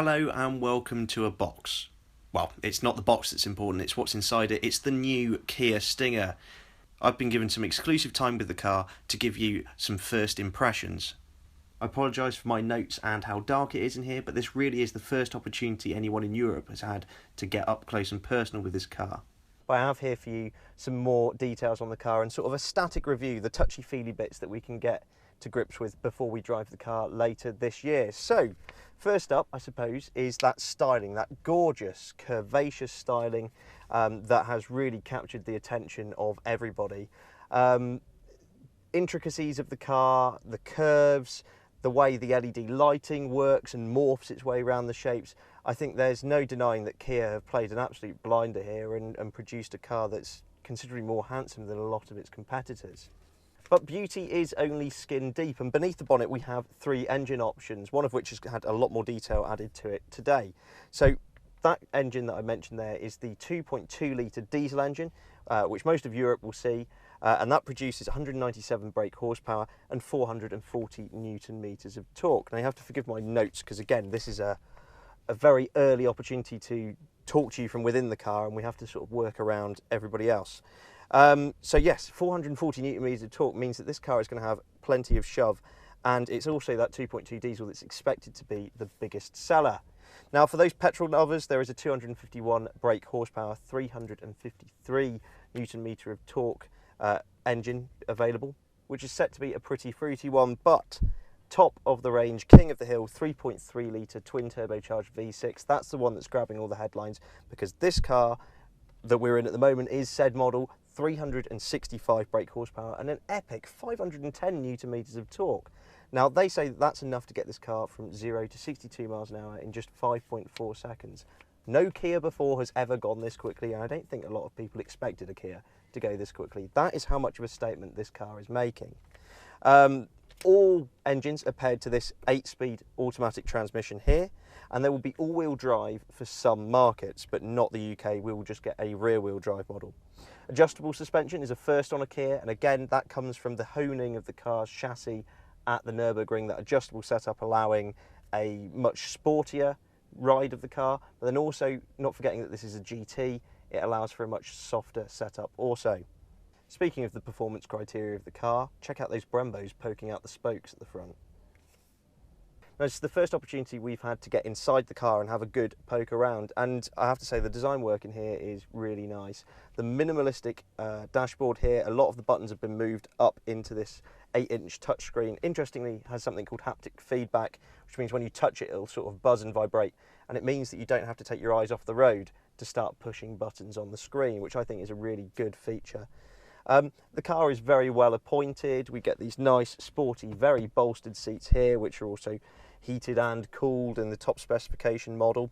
Hello and welcome to a box. Well, it's not the box that's important, it's what's inside it. It's the new Kia Stinger. I've been given some exclusive time with the car to give you some first impressions. I apologise for my notes and how dark it is in here, but this really is the first opportunity anyone in Europe has had to get up close and personal with this car. I have here for you some more details on the car and sort of a static review, the touchy-feely bits that we can get to grips with before we drive the car later this year. So, first up, I suppose, is that styling, that gorgeous, curvaceous styling that has really captured the attention of everybody. Intricacies of the car, the curves, the way the LED lighting works and morphs its way around the shapes. I think there's no denying that Kia have played an absolute blinder here and produced a car that's considerably more handsome than a lot of its competitors. But beauty is only skin deep, and beneath the bonnet we have three engine options, one of which has had a lot more detail added to it today. So that engine that I mentioned there is the 2.2 litre diesel engine, which most of Europe will see, and that produces 197 brake horsepower and 440 newton meters of torque. Now you have to forgive my notes because again this is a very early opportunity to talk to you from within the car, and we have to sort of work around everybody else. So yes, 440 newton meters of torque means that this car is going to have plenty of shove, and it's also that 2.2 diesel that's expected to be the biggest seller. Now for those petrol lovers, there is a 251 brake horsepower, 353 newton meter of torque engine available, which is set to be a pretty fruity one, but top of the range, king of the hill, 3.3 litre twin turbocharged V6, that's the one that's grabbing all the headlines, because this car that we're in at the moment is said model, 365 brake horsepower and an epic 510 newton meters of torque. Now they say that's enough to get this car from 0 to 62 miles an hour in just 5.4 seconds. No Kia before has ever gone this quickly, and I don't think a lot of people expected a Kia to go this quickly. That is how much of a statement this car is making. All engines are paired to this 8-speed automatic transmission here, and there will be all-wheel drive for some markets, but not the UK. We will just get a rear-wheel drive model. Adjustable suspension is a first on a Kia, and again that comes from the honing of the car's chassis at the Nürburgring, that adjustable setup allowing a much sportier ride of the car, but then also not forgetting that this is a GT, it allows for a much softer setup also. Speaking of the performance criteria of the car, check out those Brembos poking out the spokes at the front. Now, this is the first opportunity we've had to get inside the car and have a good poke around, and I have to say the design work in here is really nice. The minimalistic dashboard here, a lot of the buttons have been moved up into this 8-inch touchscreen. Interestingly, has something called haptic feedback, which means when you touch it, it'll sort of buzz and vibrate, and it means that you don't have to take your eyes off the road to start pushing buttons on the screen, which I think is a really good feature. The car is very well appointed. We get these nice, sporty, very bolstered seats here, which are also heated and cooled in the top specification model.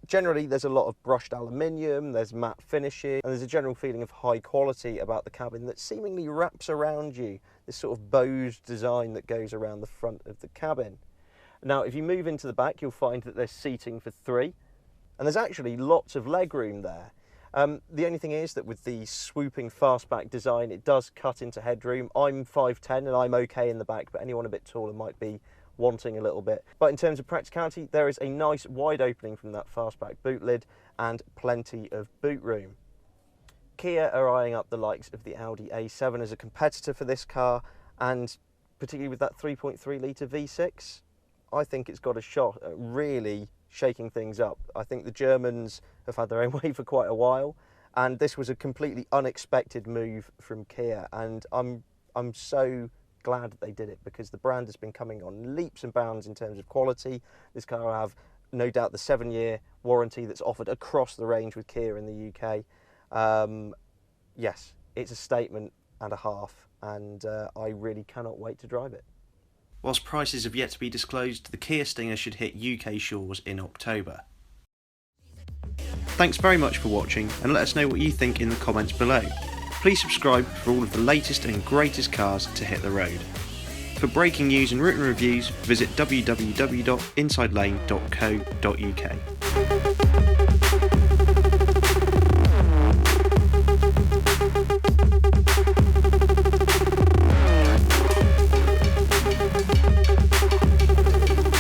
Generally, there's a lot of brushed aluminium, there's matte finishes, and there's a general feeling of high quality about the cabin that seemingly wraps around you, this sort of bowed design that goes around the front of the cabin. Now, if you move into the back, you'll find that there's seating for 3, and there's actually lots of legroom there. The only thing is that with the swooping fastback design, it does cut into headroom. I'm 5'10" and I'm okay in the back, but anyone a bit taller might be wanting a little bit. But in terms of practicality, there is a nice wide opening from that fastback boot lid and plenty of boot room. Kia are eyeing up the likes of the Audi A7 as a competitor for this car, and particularly with that 3.3 litre V6, I think it's got a shot at really shaking things up. I think the Germans have had their own way for quite a while, and this was a completely unexpected move from Kia, and I'm so glad that they did it, because the brand has been coming on leaps and bounds in terms of quality. This car will have no doubt the 7-year warranty that's offered across the range with Kia in the UK. Yes, it's a statement and a half, and I really cannot wait to drive it. Whilst prices have yet to be disclosed, the Kia Stinger should hit UK shores in October. Thanks very much for watching, and let us know what you think in the comments below. Please subscribe for all of the latest and greatest cars to hit the road. For breaking news and written reviews, visit www.insidelane.co.uk.